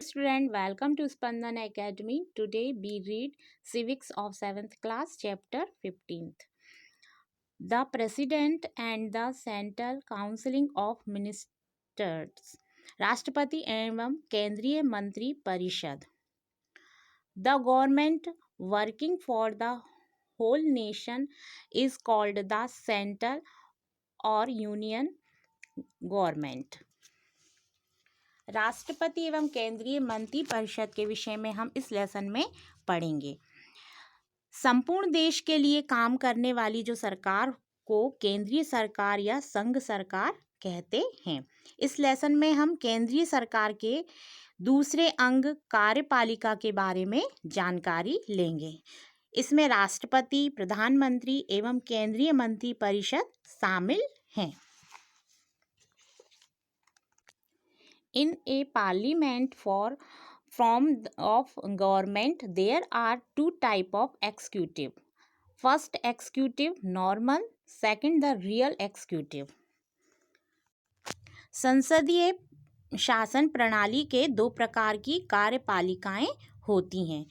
Student, welcome to Spandan Academy. Today we read Civics of 7th class, chapter 15th. The President and the Central Council of Ministers. राष्ट्रपति एवं केंद्रीय मंत्री परिषद. The government working for the whole nation is called the central or union government. राष्ट्रपति एवं केंद्रीय मंत्री परिषद के विषय में हम इस लेसन में पढ़ेंगे। संपूर्ण देश के लिए काम करने वाली जो सरकार को केंद्रीय सरकार या संघ सरकार कहते हैं। इस लेसन में हम केंद्रीय सरकार के दूसरे अंग कार्यपालिका के बारे में जानकारी लेंगे। इसमें राष्ट्रपति, प्रधानमंत्री एवं केंद्रीय मंत्री परिषद शामिल हैं। In a parliament form of government, there are two type of executive. First executive normal, second the real executive. संसदीय शासन प्रणाली के दो प्रकार की कार्यपालिकाएं होती हैं।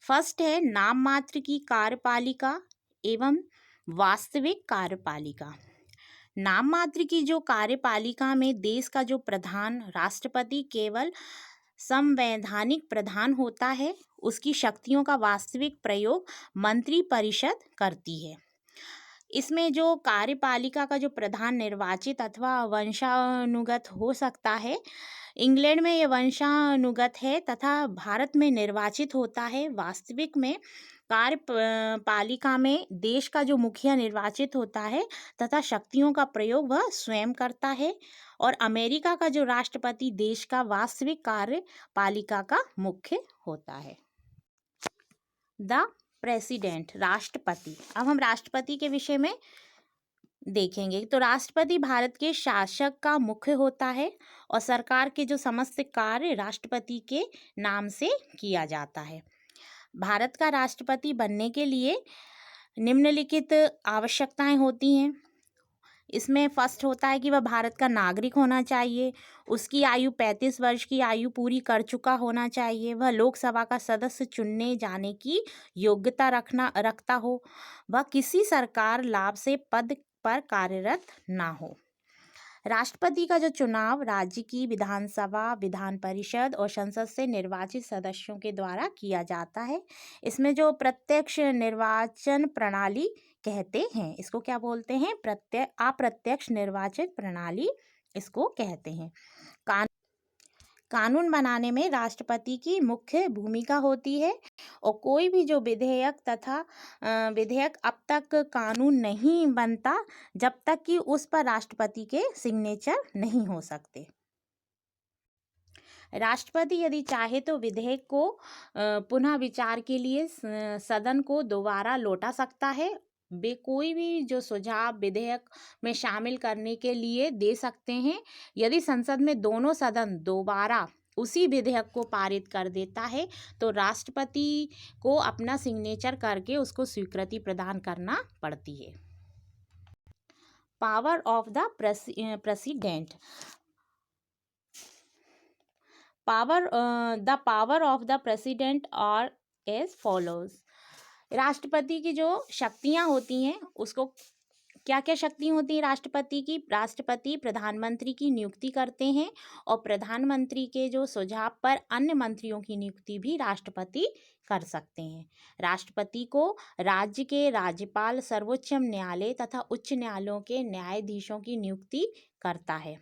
फर्स्ट है नाम मात्र की कार्यपालिका एवं वास्तविक कार्यपालिका। नाम मात्र की जो कार्यपालिका में देश का जो प्रधान राष्ट्रपति केवल संवैधानिक प्रधान होता है, उसकी शक्तियों का वास्तविक प्रयोग मंत्री परिषद करती है। इसमें जो कार्यपालिका का जो प्रधान निर्वाचित अथवा वंशानुगत हो सकता है। इंग्लैंड में ये वंशानुगत है तथा भारत में निर्वाचित होता है। वास्तविक में कार्यपालिका में देश का जो मुखिया निर्वाचित होता है तथा शक्तियों का प्रयोग वह स्वयं करता है। और अमेरिका का जो राष्ट्रपति देश का वास्तविक कार्यपालिका का मुख्य होता है। द प्रेसिडेंट राष्ट्रपति। अब हम राष्ट्रपति के विषय में देखेंगे। तो राष्ट्रपति भारत के शासक का मुख्य होता है और सरकार के जो समस्त कार्य राष्ट्रपति के नाम से किया जाता है। भारत का राष्ट्रपति बनने के लिए निम्नलिखित आवश्यकताएं होती हैं। इसमें फर्स्ट होता है कि वह भारत का नागरिक होना चाहिए, उसकी आयु 35 वर्ष की आयु पूरी कर चुका होना चाहिए, वह लोकसभा का सदस्य चुनने जाने की योग्यता रखता हो, वह किसी सरकार लाभ से पद पर कार्यरत ना हो। राष्ट्रपति का जो चुनाव राज्य की विधानसभा, विधान परिषद और संसद से निर्वाचित सदस्यों के द्वारा किया जाता है। इसमें जो प्रत्यक्ष निर्वाचन प्रणाली कहते हैं, इसको क्या बोलते हैं? अप्रत्यक्ष निर्वाचन प्रणाली इसको कहते हैं। कानून बनाने में राष्ट्रपति की मुख्य भूमिका होती है और कोई भी जो विधेयक अब तक कानून नहीं बनता जब तक कि उस पर राष्ट्रपति के सिग्नेचर नहीं हो सकते। राष्ट्रपति यदि चाहे तो विधेयक को पुनः विचार के लिए सदन को दोबारा लौटा सकता है। वे कोई भी जो सुझाव विधेयक में शामिल करने के लिए दे सकते हैं। यदि संसद में दोनों सदन दोबारा उसी विधेयक को पारित कर देता है तो राष्ट्रपति को अपना सिग्नेचर करके उसको स्वीकृति प्रदान करना पड़ती है। Power of the president. the power of the president are as follows. राष्ट्रपति की जो शक्तियां होती हैं उसको क्या क्या शक्ति होती है राष्ट्रपति की? राष्ट्रपति प्रधानमंत्री की नियुक्ति करते हैं और प्रधानमंत्री के जो सुझाव पर अन्य मंत्रियों की नियुक्ति भी राष्ट्रपति कर सकते हैं। राष्ट्रपति को राज्य के राज्यपाल, सर्वोच्च न्यायालय तथा उच्च न्यायालयों के न्यायाधीशों की नियुक्ति करता है।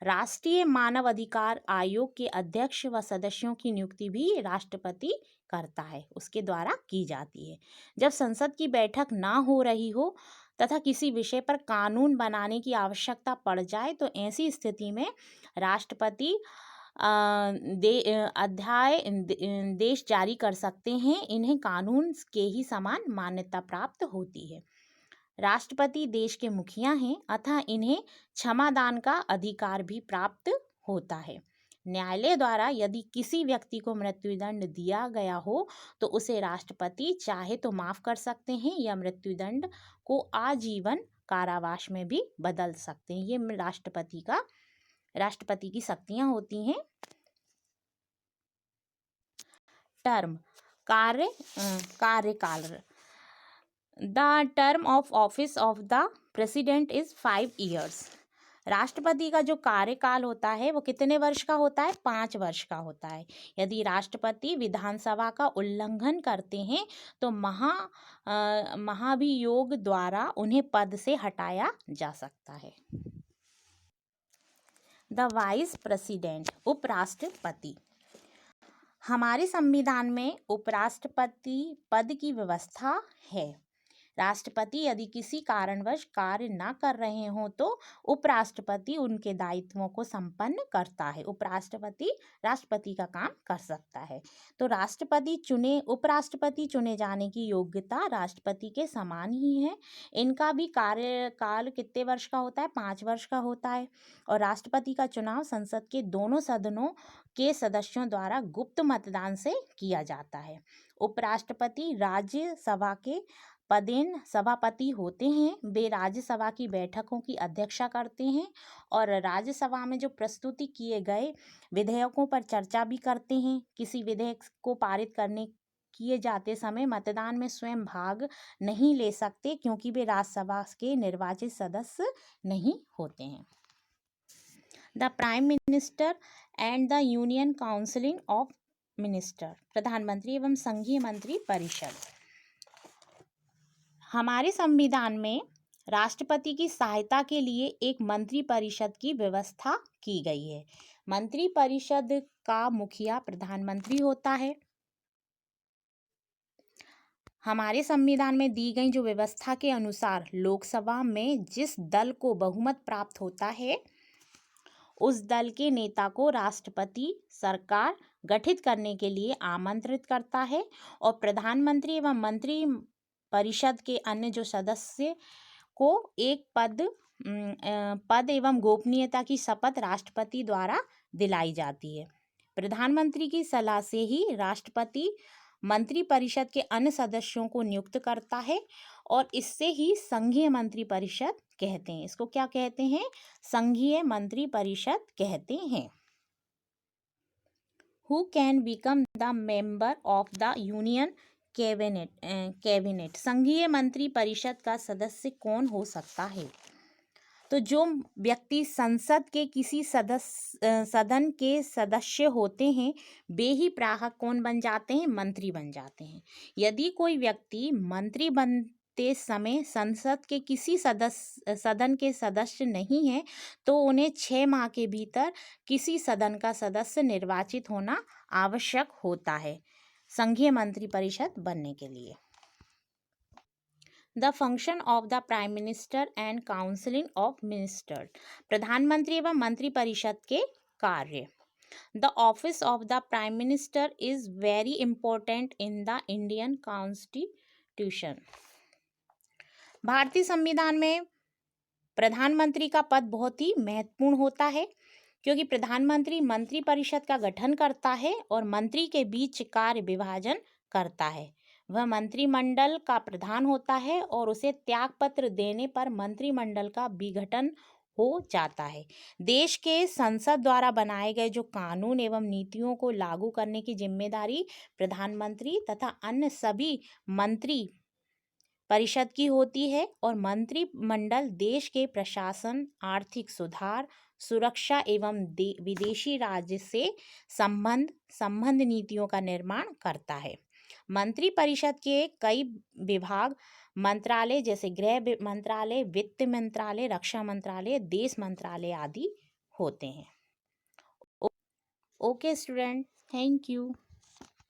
राष्ट्रीय मानव अधिकार आयोग के अध्यक्ष व सदस्यों की नियुक्ति भी राष्ट्रपति करता है, उसके द्वारा की जाती है। जब संसद की बैठक ना हो रही हो तथा किसी विषय पर कानून बनाने की आवश्यकता पड़ जाए तो ऐसी स्थिति में राष्ट्रपति अध्यादेश जारी कर सकते हैं। इन्हें कानून के ही समान मान्यता प्राप्त होती है। राष्ट्रपति देश के मुखिया हैं अतः इन्हें क्षमादान का अधिकार भी प्राप्त होता है। न्यायालय द्वारा यदि किसी व्यक्ति को मृत्युदंड दिया गया हो तो उसे राष्ट्रपति चाहे तो माफ कर सकते हैं या मृत्युदंड को आजीवन कारावास में भी बदल सकते हैं। ये राष्ट्रपति की शक्तियां होती हैं। टर्म कार्यकाल। The term of office of the president is 5 years। राष्ट्रपति का जो कार्यकाल होता है वो कितने वर्ष का होता है? 5 वर्ष का होता है। यदि राष्ट्रपति विधानसभा का उल्लंघन करते हैं तो महाभियोग द्वारा उन्हें पद से हटाया जा सकता है। द वाइस प्रेसिडेंट, उपराष्ट्रपति। हमारे संविधान में उपराष्ट्रपति पद की व्यवस्था है। राष्ट्रपति यदि किसी कारणवश कार्य न कर रहे हों तो उपराष्ट्रपति उनके दायित्वों को संपन्न करता है। उपराष्ट्रपति राष्ट्रपति का काम कर सकता है। तो उपराष्ट्रपति चुने जाने की योग्यता राष्ट्रपति के समान ही है। इनका भी कार्यकाल कितने वर्ष का होता है? 5 वर्ष का होता है। और राष्ट्रपति का चुनाव संसद के दोनों सदनों के सदस्यों द्वारा गुप्त मतदान से किया जाता है। उपराष्ट्रपति राज्यसभा के पदेन सभापति होते हैं। वे राज्यसभा की बैठकों की अध्यक्षता करते हैं और राज्यसभा में जो प्रस्तुति किए गए विधेयकों पर चर्चा भी करते हैं। किसी विधेयक को पारित किए जाते समय मतदान में स्वयं भाग नहीं ले सकते क्योंकि वे राज्यसभा के निर्वाचित सदस्य नहीं होते हैं। The prime minister and the union council of minister, प्रधानमंत्री एवं संघीय मंत्री परिषद। हमारे संविधान में राष्ट्रपति की सहायता के लिए एक मंत्री परिषद की व्यवस्था की गई है। मंत्री परिषद का मुखिया प्रधानमंत्री होता है। हमारे संविधान में दी गई जो व्यवस्था के अनुसार लोकसभा में जिस दल को बहुमत प्राप्त होता है उस दल के नेता को राष्ट्रपति सरकार गठित करने के लिए आमंत्रित करता है और प्रधानमंत्री एवं मंत्री परिषद के अन्य जो सदस्य को एक पद एवं गोपनीयता की शपथ राष्ट्रपति द्वारा दिलाई जाती है। प्रधानमंत्री की सलाह से ही राष्ट्रपति मंत्री परिषद के अन्य सदस्यों को नियुक्त करता है और इससे ही संघीय मंत्री परिषद कहते हैं। इसको क्या कहते हैं? संघीय मंत्री परिषद कहते हैं। Who can become the member of the union cabinet, संघीय मंत्री परिषद का सदस्य कौन हो सकता है? तो जो व्यक्ति संसद के किसी सदन के सदस्य होते हैं वे ही प्रायः कौन बन जाते हैं? मंत्री बन जाते हैं। यदि कोई व्यक्ति मंत्री बनते समय संसद के किसी सदन के सदस्य नहीं है तो उन्हें 6 माह के भीतर किसी सदन का सदस्य निर्वाचित होना आवश्यक होता है संघीय मंत्री परिषद बनने के लिए। The function of the prime minister and council of minister, प्रधानमंत्री एवं मंत्री परिषद के कार्य। The office of the prime minister is very important in the Indian constitution. भारतीय संविधान में प्रधानमंत्री का पद बहुत ही महत्वपूर्ण होता है क्योंकि प्रधानमंत्री मंत्री परिषद का गठन करता है और मंत्री के बीच कार्य विभाजन करता है। वह मंत्रिमंडल का प्रधान होता है और उसे त्यागपत्र देने पर मंत्रिमंडल का विघटन हो जाता है। देश के संसद द्वारा बनाए गए जो कानून एवं नीतियों को लागू करने की जिम्मेदारी प्रधानमंत्री तथा अन्य सभी मंत्री परिषद की होती है और मंत्रिमंडल देश के प्रशासन, आर्थिक सुधार, सुरक्षा एवं विदेशी राज्य से संबंध नीतियों का निर्माण करता है। मंत्री परिषद के कई विभाग मंत्रालय जैसे गृह मंत्रालय, वित्त मंत्रालय, रक्षा मंत्रालय, देश मंत्रालय आदि होते हैं। Okay student, thank you.